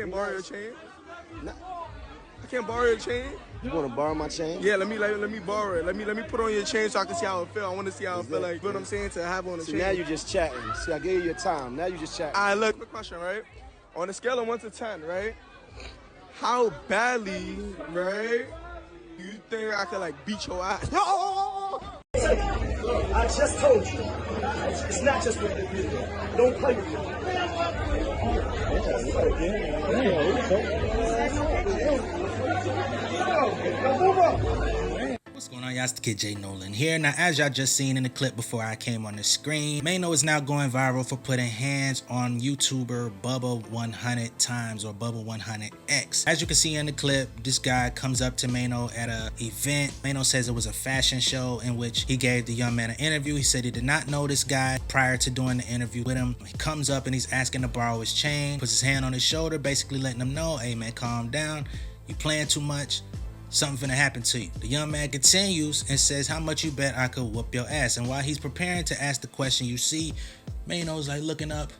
Can't borrow your chain? Nah. I can't borrow your chain? You want to borrow my chain? Yeah, let me borrow it. Let me put on your chain so I can see how it feel. I want to see how it feel like. You know what I'm saying? To have on the chain. Now you just chatting. See, I gave you your time. Now you just chatting. All right, look, quick question, right? On a scale of 1 to 10, right? How badly, right? You think I could like beat your ass? I just told you. It's not just with the video. Don't play with it. What's going on, y'all? It's the kid J Nolan here. Now, as y'all just seen in the clip before I came on the screen, Maino is now going viral for putting hands on YouTuber Buba100X or Buba100X. As you can see in the clip, this guy comes up to Maino at an event. Maino says it was a fashion show in which he gave the young man an interview. He said he did not know this guy prior to doing the interview with him. He comes up and he's asking to borrow his chain, puts his hand on his shoulder, basically letting him know, hey man, calm down. You playing too much. Something finna happen to you. The young man continues and says, how much you bet I could whoop your ass? And while he's preparing to ask the question, you see Maino's like looking up,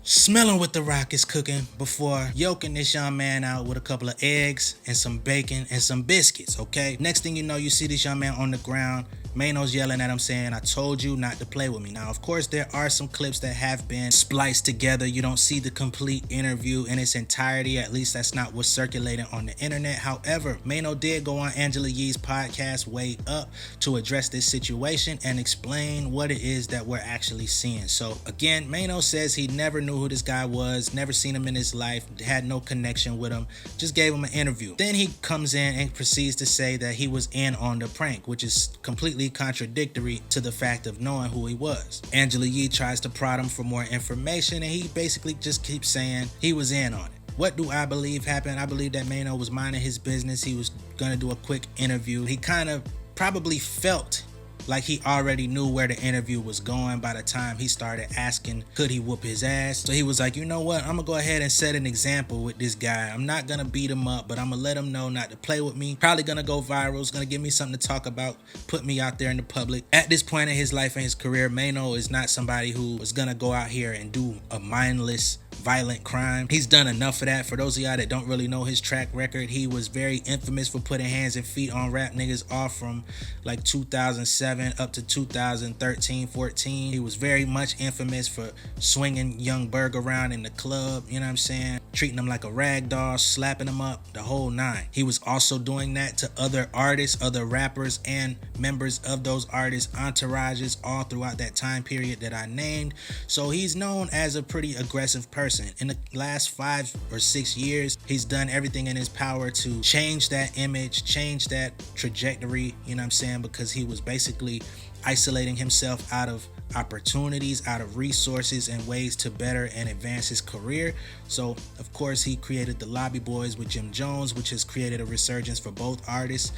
smelling what the Rock is cooking before yoking this young man out with a couple of eggs and some bacon and some biscuits, okay? Next thing you know, you see this young man on the ground. Maino's yelling at him saying, I told you not to play with me. Now, of course, there are some clips that have been spliced together. You don't see the complete interview in its entirety. At least that's not what's circulating on the internet. However, Maino did go on Angela Yee's podcast, Way Up, to address this situation and explain what it is that we're actually seeing. So again, Maino says he never knew who this guy was, never seen him in his life, had no connection with him, just gave him an interview. Then he comes in and proceeds to say that he was in on the prank, which is completely contradictory to the fact of knowing who he was. Angela Yee tries to prod him for more information and he basically just keeps saying he was in on it. What do I believe happened? I believe that Maino was minding his business. He was gonna do a quick interview. He kind of probably felt like he already knew where the interview was going by the time he started asking, could he whoop his ass? So he was like, you know what? I'm gonna go ahead and set an example with this guy. I'm not gonna beat him up, but I'm gonna let him know not to play with me. Probably gonna go viral. It's gonna give me something to talk about, put me out there in the public. At this point in his life and his career, Maino is not somebody who is gonna go out here and do a mindless, violent crime. He's done enough of that. For those of y'all that don't really know his track record, he was very infamous for putting hands and feet on rap niggas off from like 2007 up to 2013-14. He was very much infamous for swinging Young Berg around in the club, you know what I'm saying? Treating him like a rag doll, slapping him up, the whole nine. He was also doing that to other artists, other rappers, and members of those artists' entourages all throughout that time period that I named. So he's known as a pretty aggressive person. In the last 5 or 6 years, he's done everything in his power to change that image, change that trajectory, you know what I'm saying? Because he was basically isolating himself out of opportunities, out of resources and ways to better and advance his career. So of course he created the Lobby Boys with Jim Jones, which has created a resurgence for both artists.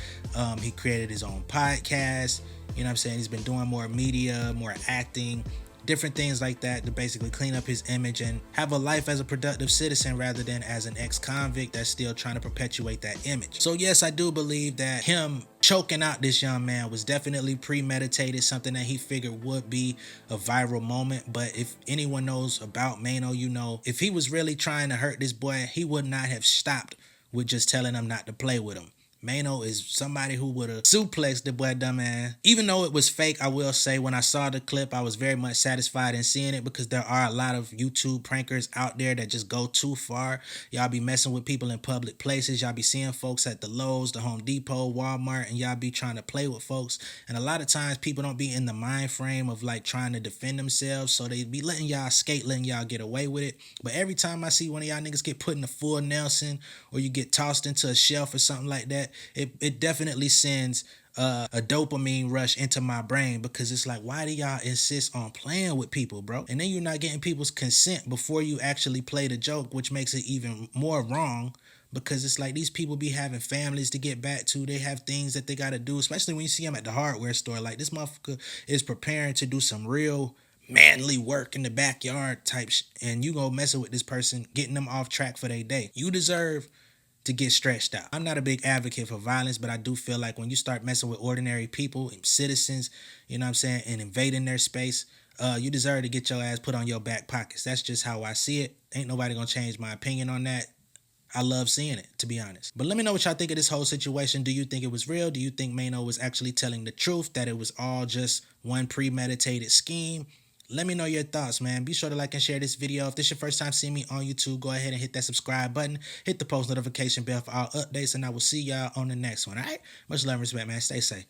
He created his own podcast, you know what I'm saying? He's been doing more media, more acting, different things like that to basically clean up his image and have a life as a productive citizen rather than as an ex-convict that's still trying to perpetuate that image. So yes, I do believe that him choking out this young man was definitely premeditated, something that he figured would be a viral moment. But if anyone knows about Maino, you know, if he was really trying to hurt this boy, he would not have stopped with just telling him not to play with him. Maino is somebody who would have suplexed the boy dumbass. Even though it was fake, I will say when I saw the clip, I was very much satisfied in seeing it because there are a lot of YouTube prankers out there that just go too far. Y'all be messing with people in public places. Y'all be seeing folks at the Lowe's, the Home Depot, Walmart, and y'all be trying to play with folks. And a lot of times people don't be in the mind frame of like trying to defend themselves. So they be letting y'all skate, letting y'all get away with it. But every time I see one of y'all niggas get put in a full Nelson or you get tossed into a shelf or something like that, it definitely sends a dopamine rush into my brain because it's like, why do y'all insist on playing with people, bro? And then you're not getting people's consent before you actually play the joke, which makes it even more wrong because it's like these people be having families to get back to. They have things that they got to do, especially when you see them at the hardware store. Like this motherfucker is preparing to do some real manly work in the backyard type and you go messing with this person, getting them off track for their day. You deserve to get stretched out. I'm not a big advocate for violence, but I do feel like when you start messing with ordinary people and citizens, you know what I'm saying, and invading their space, you deserve to get your ass put on your back pockets. That's just how I see it. Ain't nobody gonna change my opinion on that. I love seeing it, to be honest. But let me know what y'all think of this whole situation. Do you think it was real? Do you think Maino was actually telling the truth, that it was all just one premeditated scheme? Let me know your thoughts, man. Be sure to like and share this video. If this is your first time seeing me on YouTube, go ahead and hit that subscribe button. Hit the post notification bell for all updates, and I will see y'all on the next one, all right? Much love and respect, man. Stay safe.